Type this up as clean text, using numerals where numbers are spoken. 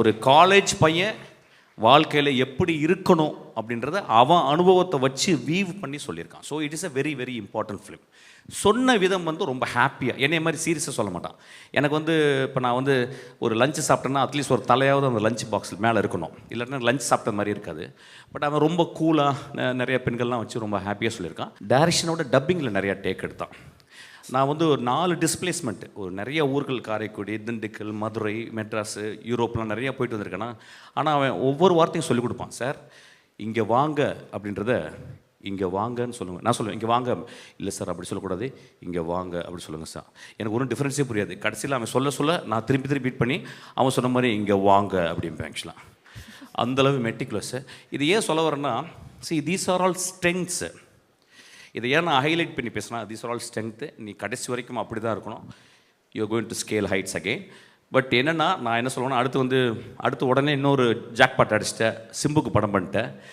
ஒரு காலேஜ் பையன் வாழ்க்கையில் எப்படி இருக்கணும் அப்படின்றத அவன் அனுபவத்தை வச்சு வீவ் பண்ணி சொல்லியிருக்கான். So it is a very very important film. சொன்ன விதம் வந்து ரொம்ப ஹாப்பியாக, என்னைய மாதிரி சீரியஸாக சொல்ல மாட்டான். எனக்கு வந்து இப்போ நான் வந்து ஒரு லஞ்சு சாப்பிட்டேன்னா அட்லீஸ்ட் ஒரு தலையாவது அந்த லஞ்ச் பாக்ஸில் மேலே இருக்கணும், இல்லைன்னா லஞ்ச் சாப்பிட்ட மாதிரி இருக்காது. பட் அவன் ரொம்ப கூலாக நிறைய பெண்கள்லாம் வச்சு ரொம்ப ஹாப்பியாக சொல்லியிருக்கான். டைரக்ஷனோட டப்பிங்கில் நிறையா டேக் எடுத்தான். நான் வந்து ஒரு 4 டிஸ்பிளேஸ்மெண்ட்டு, ஒரு நிறைய ஊர்கள், காரைக்குடி, திண்டுக்கல், மதுரை, மெட்ராஸு, யூரோப்லாம் நிறையா போயிட்டு வந்திருக்கேன்னா. ஆனால் அவன் ஒவ்வொரு வார்த்தையும் சொல்லிக் கொடுப்பான். சார் இங்கே வாங்க அப்படின்றத இங்கே வாங்கன்னு சொல்லுங்கள். நான் சொல்லுவேன் இங்கே வாங்க, இல்லை சார் அப்படி சொல்லக்கூடாது, இங்கே வாங்க அப்படி சொல்லுங்கள் சார். எனக்கு ஒன்றும் டிஃப்ரென்ஸே புரியாது. கடைசியில் அவன் சொல்ல நான் திருப்பி பீட் பண்ணி அவன் சொன்ன மாதிரி இங்கே வாங்க அப்படிம்பேன். ஆக்சுவலாக அந்தளவு மெட்டிகுலஸ்ஸு. இது ஏன் சொல்ல வரேன்னா, தீஸ் ஆர் ஆல் ஸ்ட்ரெங்க்ஸு. இதை ஏன் நான் ஹைலைட் பண்ணி பேசினா, தீஸ் ஆர் ஆல் ஸ்ட்ரென்த்து. நீ கடைசி வரைக்கும் அப்படி தான் இருக்கணும். You are going to scale heights again. But என்னென்னா, நான் என்ன சொல்லுவேன்னா, அடுத்து உடனே இன்னொரு ஜாக்பாட் அடிச்சிட்டேன், சிம்புக்கு படம் பண்ணிட்டேன்.